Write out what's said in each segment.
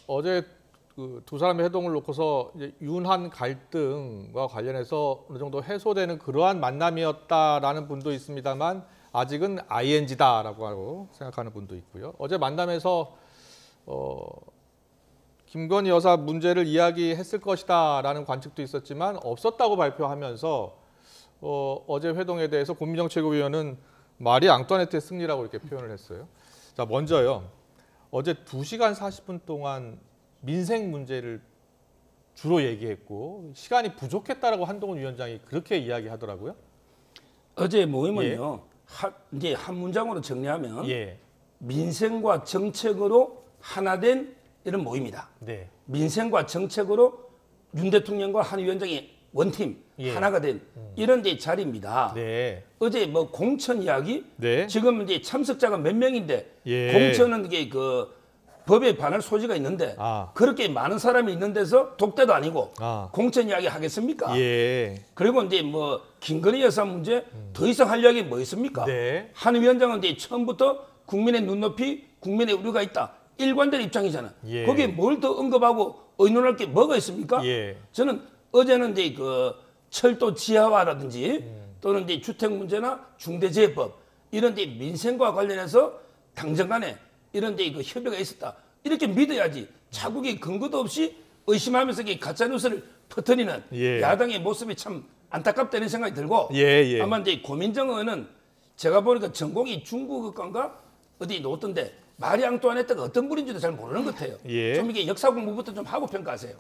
어제 그 두 사람의 회동을 놓고서 이제 윤한 갈등과 관련해서 어느 정도 해소되는 그러한 만남이었다라는 분도 있습니다만 아직은 ING다라고 생각하는 분도 있고요. 어제 만남에서 김건희 여사 문제를 이야기했을 것이다라는 관측도 있었지만 없었다고 발표하면서 어제 회동에 대해서 고민정 최고위원은 마리 앙뚜아네트의 승리라고 이렇게 표현을 했어요. 자, 먼저요. 어제 2시간 40분 동안 민생 문제를 주로 얘기했고 시간이 부족했다라고 한동훈 위원장이 그렇게 이야기하더라고요. 어제 모임은요. 이제 한 문장으로 정리하면 민생과 정책으로 하나된 이런 모임이다. 네. 민생과 정책으로 윤 대통령과 한 위원장이 원팀 하나가 된 이런 데 자리입니다. 네. 어제 뭐 공천 이야기 지금 이제 참석자가 몇 명인데 공천은 이게 그 법에 반할 소지가 있는데 그렇게 많은 사람이 있는 데서 독대도 아니고 공천 이야기 하겠습니까? 그리고 이제 뭐 김건희 여사 문제 더 이상 할 이야기 뭐 있습니까? 한 위원장은 이제 처음부터 국민의 눈높이, 국민의 우려가 있다. 일관된 입장이잖아. 거기에 뭘 더 언급하고 의논할 게 뭐가 있습니까? 저는 어제는 이제 그 철도 지하화라든지 또는 이제 주택 문제나 중대재해법 이런 데 민생과 관련해서 당정 간에 이런 데 그 협의가 있었다. 이렇게 믿어야지. 자국이 근거도 없이 의심하면서 가짜 뉴스를 퍼뜨리는 야당의 모습이 참 안타깝다는 생각이 들고 아마 이제 고민정 의원은 제가 보니까 전공이 중국어과인가 어디 놓던데 마리 앙뚜아네트가 어떤 분인지도 잘 모르는 것 같아요. 좀 이게 역사 공부부터 좀 하고 평가하세요.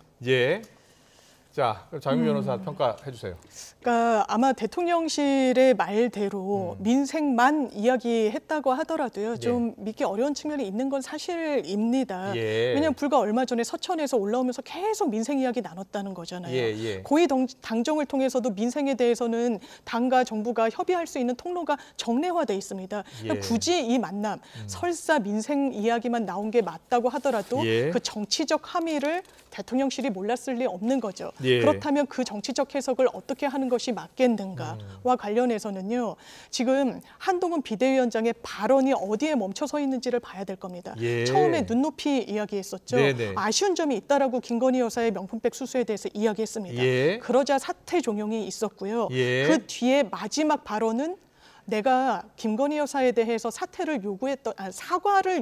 자, 그럼 장윤 변호사 평가해 주세요. 그러니까 아마 대통령실의 말대로 민생만 이야기했다고 하더라도요. 좀 믿기 어려운 측면이 있는 건 사실입니다. 왜냐하면 불과 얼마 전에 서천에서 올라오면서 계속 민생 이야기 나눴다는 거잖아요. 고위 당정을 통해서도 민생에 대해서는 당과 정부가 협의할 수 있는 통로가 정례화돼 있습니다. 굳이 이 만남, 설사 민생 이야기만 나온 게 맞다고 하더라도 그 정치적 함의를 대통령실이 몰랐을 리 없는 거죠. 그렇다면 그 정치적 해석을 어떻게 하는 것이 맞겠는가와 관련해서는요. 지금 한동훈 비대위원장의 발언이 어디에 멈춰서 있는지를 봐야 될 겁니다. 처음에 눈높이 이야기했었죠. 아쉬운 점이 있다라고 김건희 여사의 명품백 수수에 대해서 이야기했습니다. 그러자 사퇴 종용이 있었고요. 그 뒤에 마지막 발언은 내가 김건희 여사에 대해서 사과를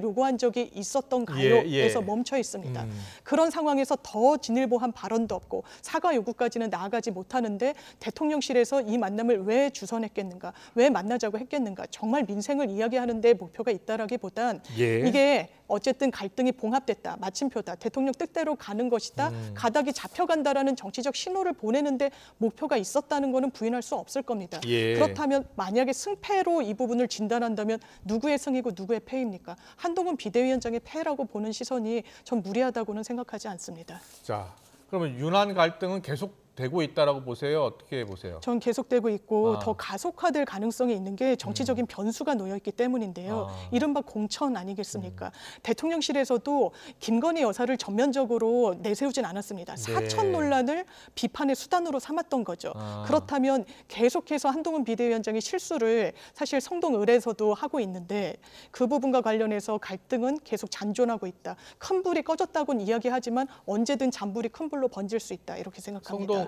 요구한 적이 있었던가요?에서 멈춰 있습니다. 그런 상황에서 더 진일보한 발언도 없고 사과 요구까지는 나아가지 못하는데 대통령실에서 이 만남을 왜 주선했겠는가? 왜 만나자고 했겠는가? 정말 민생을 이야기하는 데 목표가 있다라기보단 이게 어쨌든 갈등이 봉합됐다. 마침표다. 대통령 뜻대로 가는 것이다. 가닥이 잡혀간다라는 정치적 신호를 보내는데 목표가 있었다는 거는 부인할 수 없을 겁니다. 그렇다면 만약에 승패로 이 부분을 진단한다면 누구의 승이고 누구의 패입니까? 한동훈 비대위원장의 패라고 보는 시선이 전 무리하다고는 생각하지 않습니다. 자, 그러면 윤한 갈등은 계속되고 있다라고 보세요? 어떻게 보세요? 전 계속되고 있고 더 가속화될 가능성이 있는 게 정치적인 변수가 놓여있기 때문인데요. 이른바 공천 아니겠습니까? 대통령실에서도 김건희 여사를 전면적으로 내세우진 않았습니다. 사천 논란을 비판의 수단으로 삼았던 거죠. 그렇다면 계속해서 한동훈 비대위원장이 실수를 사실 성동을에서도 하고 있는데 그 부분과 관련해서 갈등은 계속 잔존하고 있다. 큰 불이 꺼졌다고는 이야기하지만 언제든 잔불이 큰 불로 번질 수 있다. 이렇게 생각합니다.